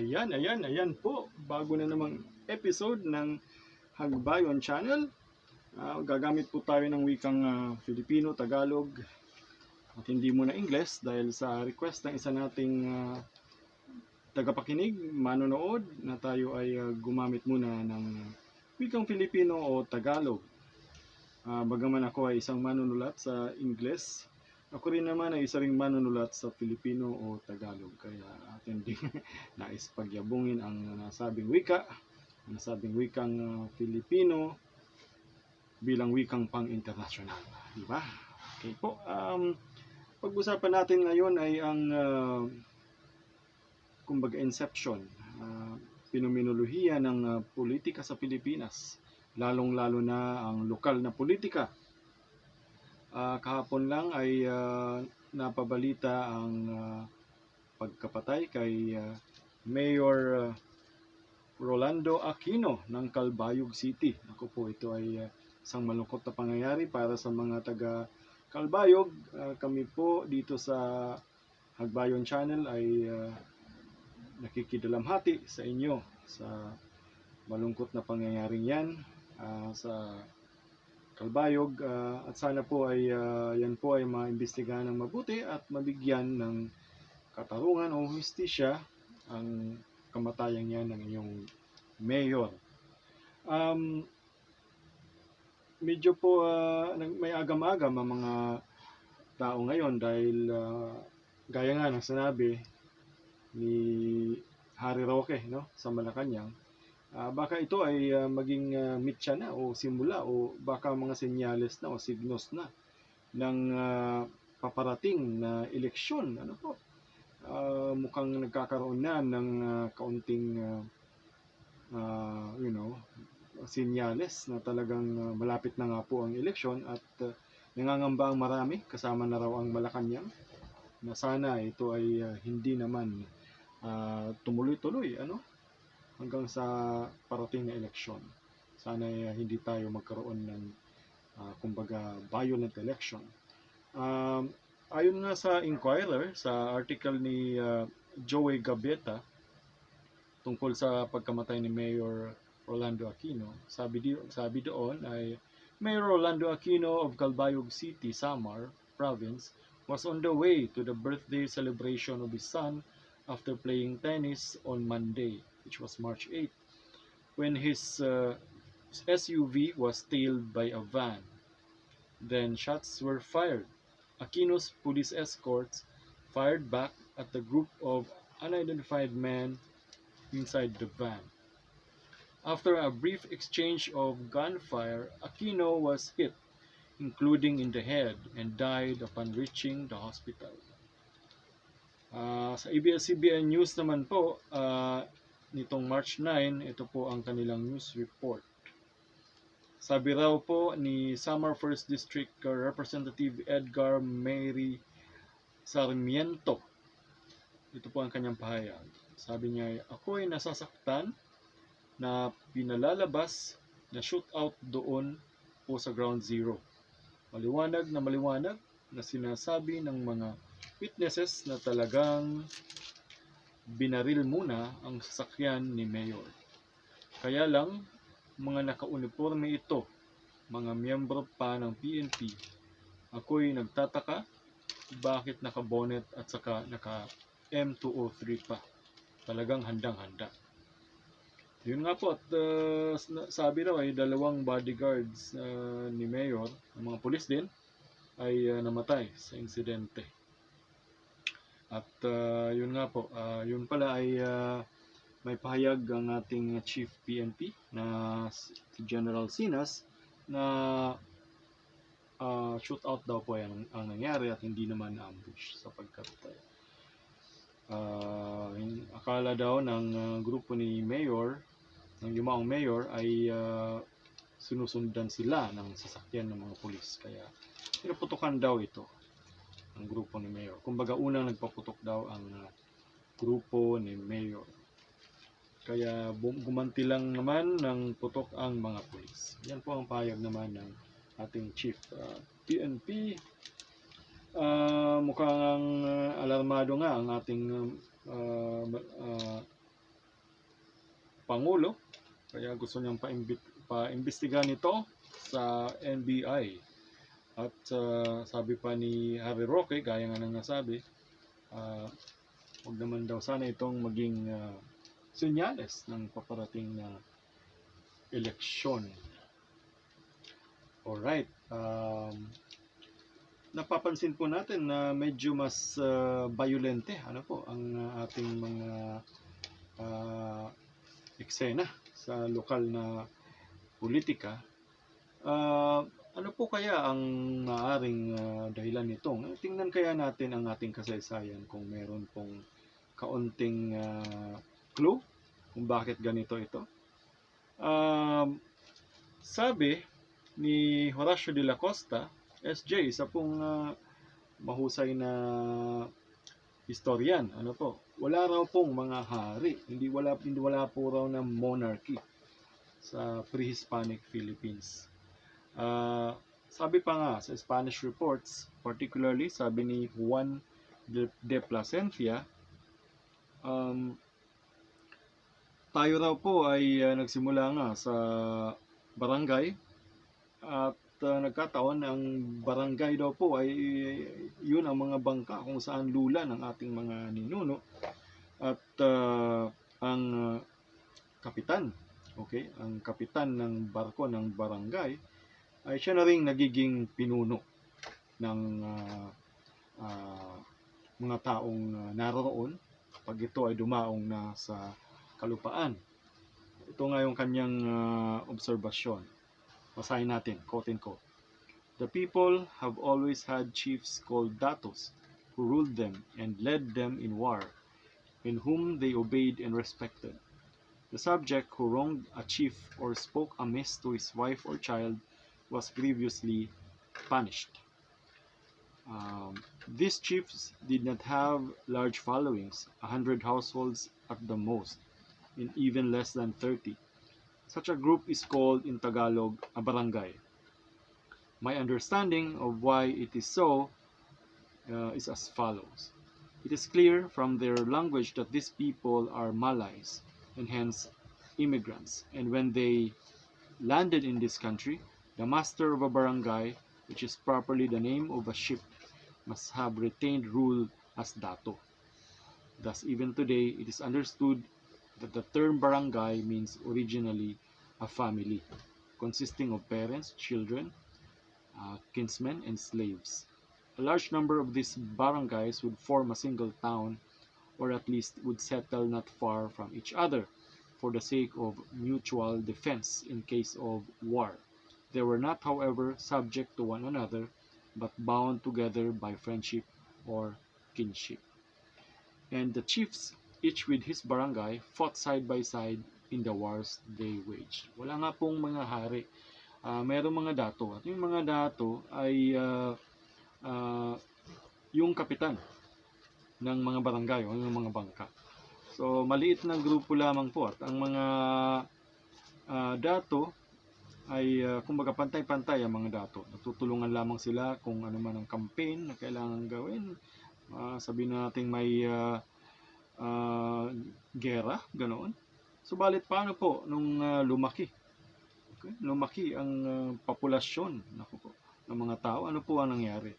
Ayan po. Bago na namang episode ng Hagbayon channel. Gagamit po tayo ng wikang Filipino, Tagalog at hindi muna Ingles dahil sa request ng isa nating tagapakinig, manonood na tayo ay gumamit muna ng wikang Filipino o Tagalog. Bagaman ako ay isang manunulat sa Ingles, ako rin naman ay isa ring manunulat sa Filipino o Tagalog. Kaya atin din nais pagyabungin ang nasabing wikang Filipino bilang wikang pang-internasyonal. Diba? Okay po. Pag-usapan natin ngayon ay ang kumbaga inception, pinuminuluhiya ng politika sa Pilipinas. Lalong-lalo na ang lokal na politika. Kahapon lang ay napabalita ang pagkapatay kay Mayor Ronaldo Aquino ng Calbayog City. Ako po, ito ay isang malungkot na pangyayari para sa mga taga Calbayog. Kami po dito sa Hagbayon channel ay nakikidalamhati sa inyo sa malungkot na pangyayaring yan sa Calbayog, at sana po ay yan po ay maimbestigahan ng mabuti at mabigyan ng katarungan o hustisya ang kamatayan yan ng inyong mayor. Medyo po may agam-agam ang mga tao ngayon dahil gaya nga ng sinabi ni Harry Roque, no, sa Malacanang, baka ito ay maging mitya na o simula o baka mga senyales na o signos na ng paparating na eleksyon. Ano po? Mukhang nagkakaroon na ng kaunting senyales na talagang malapit na nga po ang eleksyon at nangangamba ang marami, kasama na raw ang Malacanang, na sana ito ay hindi naman tumuloy-tuloy hanggang sa parating na eleksyon. Sana hindi tayo magkaroon ng kumbaga violent election. Ayon nga sa Inquirer, sa article ni Joey Gabeta tungkol sa pagkamatay ni Mayor Ronaldo Aquino, sabi doon ay Mayor Ronaldo Aquino of Calbayog City, Samar Province was on the way to the birthday celebration of his son after playing tennis on Monday, which was March 8, when his SUV was tailed by a van. Then shots were fired. Aquino's police escorts fired back at the group of unidentified men inside the van. After a brief exchange of gunfire, Aquino was hit, including in the head, and died upon reaching the hospital. Sa ABS-CBN News naman po, nitong March 9, ito po ang kanilang news report. Sabi raw po ni Samar 1st District Representative Edgar Mary Sarmiento, ito po ang kanyang pahayag. Sabi niya, ako ay nasasaktan na pinalalabas na shootout doon po sa Ground Zero. Maliwanag na sinasabi ng mga witnesses na talagang binaril muna ang sasakyan ni Mayor. Kaya lang, mga naka-uniforme ito, mga miyembro pa ng PNP, ako'y nagtataka bakit naka-bonnet at saka naka-M203 pa. Talagang handang-handa. Yun nga po, at sabi raw ay 2 bodyguards ni Mayor, ng mga pulis din, ay namatay sa insidente. At yun nga po, yun pala ay may pahayag ang ating Chief PNP na si General Sinas na shootout daw po ang nangyari at hindi naman ambush, sapagkat akala daw ng grupo ni Mayor, ng 5 mayor ay sinusundan sila ng sasakyan ng mga pulis, kaya pinaputukan daw ito ang grupo ni Mayor. Kumbaga unang nagpaputok daw ang grupo ni Mayor, kaya gumanti lang naman ng putok ang mga pulis. Yan po ang pahayag naman ng ating Chief PNP. Mukhang alarmado nga ang ating Pangulo. Kaya gusto niyang paimbestigahan ito sa NBI. At sabi pa ni Harry Roque, gaya nga nang nasabi, huwag naman daw sana itong maging senyales ng paparating na eleksyon. Alright. Napapansin po natin na medyo mas violente ang ating mga eksena sa lokal na politika. Ano po kaya ang maaaring dahilan nito? Tingnan kaya natin ang ating kasaysayan kung meron pong kaunting clue kung bakit ganito ito. Sabi ni Horacio de la Costa, SJ, isa pong mahusay na historian, wala raw pong mga hari, hindi wala po raw na monarchy sa pre-Hispanic Philippines. Sabi pa nga sa Spanish reports, particularly sabi ni Juan de Plasencia, tayo raw po ay nagsimula nga sa barangay at nagkataon ang barangay daw po ay yun ang mga bangka kung saan lula ng ating mga ninuno at ang kapitan, ang kapitan ng barko ng barangay ay siya na ring nagiging pinuno ng mga taong naroroon pag ito ay dumaong na sa kalupaan. Ito nga yung kanyang obserbasyon. Basahin natin, quote and quote. The people have always had chiefs called datos who ruled them and led them in war, in whom they obeyed and respected. The subject who wronged a chief or spoke amiss to his wife or child was grievously punished. These chiefs did not have large followings, 100 households at the most, and even less than 30. Such a group is called in Tagalog a barangay. My understanding of why it is so is as follows. It is clear from their language that these people are Malays and hence immigrants, and when they landed in this country, the master of a barangay, which is properly the name of a ship, must have retained rule as dato. Thus, even today, it is understood that the term barangay means originally a family, consisting of parents, children, kinsmen, and slaves. A large number of these barangays would form a single town, or at least would settle not far from each other, for the sake of mutual defense in case of war. They were not, however, subject to one another, but bound together by friendship or kinship. And the chiefs, each with his barangay, fought side by side in the wars they waged. Wala nga pong mga hari. Mayroong mga dato. At yung mga dato ay yung kapitan ng mga barangay o yung mga bangka. So, maliit na grupo lamang po. At ang mga dato ay kumbaga pantay-pantay ang mga dato. Natutulungan lamang sila kung ano man ang campaign na kailangan gawin. Sabihin natin may gera, ganoon. Subalit paano po nung lumaki? Lumaki ang populasyon ng mga tao, ano po ang nangyari?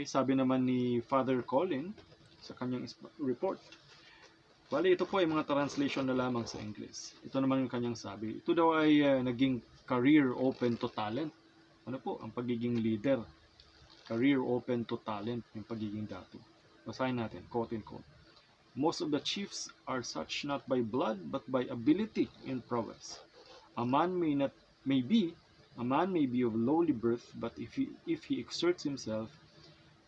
Sabi naman ni Father Colin sa kanyang report. Bali, ito po ay mga translation na lamang sa English. Ito naman yung kanyang sabi. Ito daw ay naging career open to talent. Ano po ang pagiging leader? Career open to talent, yung pagiging dato. Basahin natin, quote and quote. Most of the chiefs are such not by blood but by ability and prowess. A man may be of lowly birth, but if he exerts himself,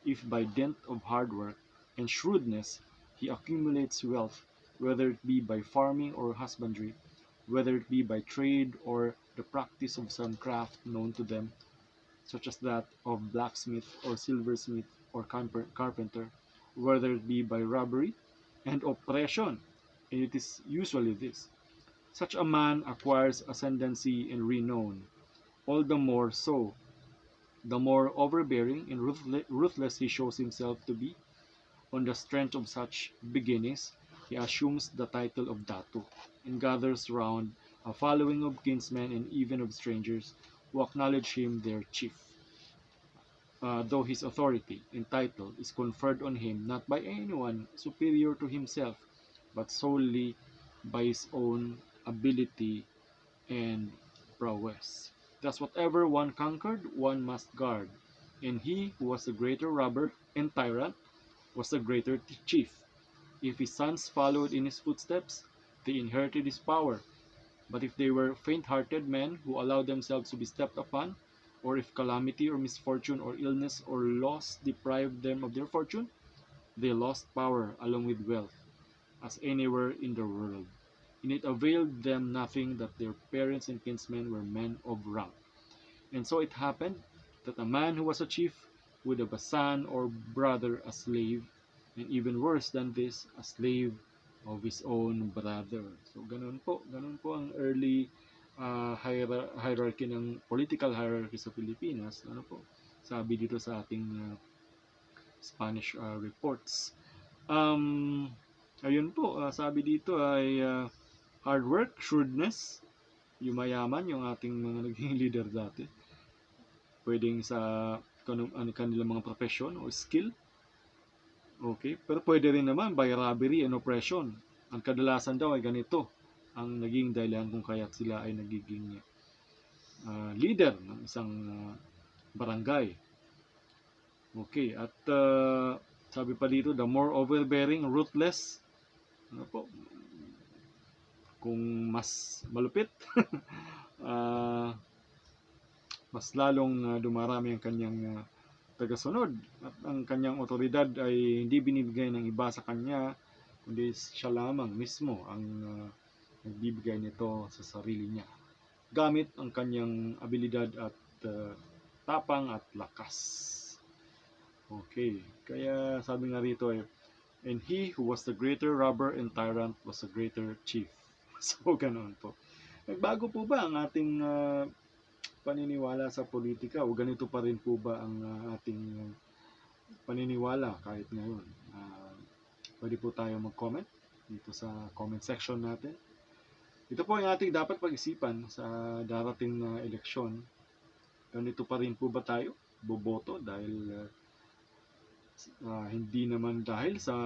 if by dint of hard work and shrewdness he accumulates wealth, whether it be by farming or husbandry, whether it be by trade or the practice of some craft known to them, such as that of blacksmith or silversmith or carpenter, whether it be by robbery and oppression, and it is usually this. Such a man acquires ascendancy and renown, all the more so, the more overbearing and ruthless he shows himself to be. On the strength of such beginnings, he assumes the title of Datu and gathers round a following of kinsmen and even of strangers who acknowledge him their chief. Though his authority and title is conferred on him not by anyone superior to himself, but solely by his own ability and prowess. Thus, whatever one conquered, one must guard, and he who was the greater robber and tyrant was the greater chief. If his sons followed in his footsteps, they inherited his power. But if they were faint-hearted men who allowed themselves to be stepped upon, or if calamity or misfortune or illness or loss deprived them of their fortune, they lost power along with wealth, as anywhere in the world. And it availed them nothing that their parents and kinsmen were men of rank. And so it happened that a man who was a chief would have a son or brother a slave, and even worse than this, a slave of his own brother. So ganun po ang early hierarchy ng political hierarchy sa Pilipinas. Ano po? Sabi dito sa ating Spanish reports. Ayun po, sabi dito ay hard work, shrewdness, yumayaman yung ating mga naging leader dati. Pwedeng sa kanilang mga profession o skill. Okay, pero pwede rin naman by robbery and oppression. Ang kadalasan daw ay ganito ang naging dahilan kung kaya't sila ay nagiging leader ng isang barangay. Okay, at sabi pa dito, the more overbearing, ruthless, ano po, kung mas malupit, mas lalong dumarami ang kanyang tagasunod at ang kanyang otoridad ay hindi binibigay ng iba sa kanya, kundi siya lamang mismo ang nagbibigay nito sa sarili niya gamit ang kanyang abilidad at tapang at lakas. Okay, kaya sabi nga rito ay, and he who was the greater robber and tyrant was the greater chief. So ganoon po. Nagbago po ba ang ating paniniwala sa politika o ganito pa rin po ba ang ating paniniwala kahit ngayon? Pwede po tayo mag-comment dito sa comment section natin. Ito po ang ating dapat pag-isipan sa darating na eleksyon. Ganito pa rin po ba tayo boboto dahil hindi naman dahil sa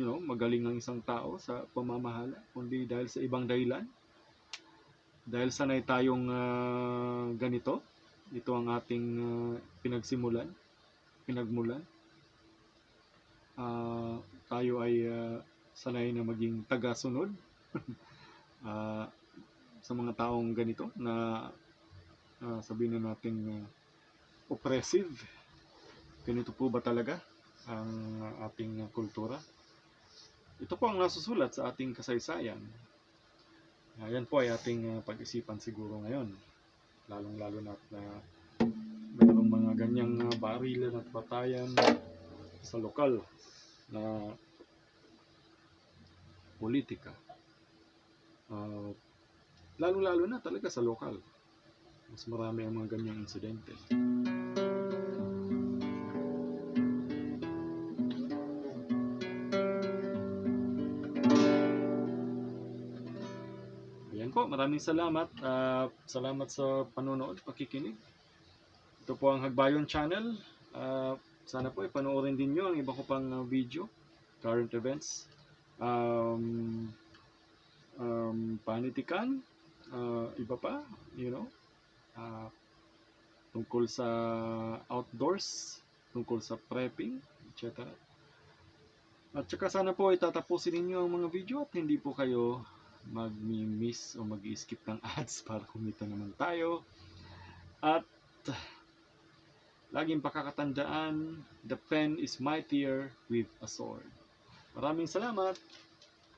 magaling ng isang tao sa pamamahala, kundi dahil sa ibang dahilan? Dahil sanay tayong ganito, ito ang ating pinagmulan. Tayo ay sanay na maging taga-sunod sa mga taong ganito na sabihin na natin oppressive. Ganito po ba talaga ang ating kultura? Ito po ang nasusulat sa ating kasaysayan. Yan po ay ating pag-isipan siguro ngayon. Lalong-lalo na mayroong mga ganyang barilan at batayan sa lokal na politika. Lalong-lalo na talaga sa lokal. Mas marami ang mga ganyang insidente. Maraming salamat. Salamat sa panonood, pakikinig. Ito po ang Hagbayon channel. Sana po ipanoorin din nyo ang iba ko pang video, current events, panitikan, iba pa, tungkol sa outdoors, tungkol sa prepping, etc. At saka sana po itatapusin ninyo ang mga video at hindi po kayo mag-miss o mag-skip ng ads para kumita naman tayo. At laging pakakatandaan, the pen is mightier with a sword. Maraming salamat!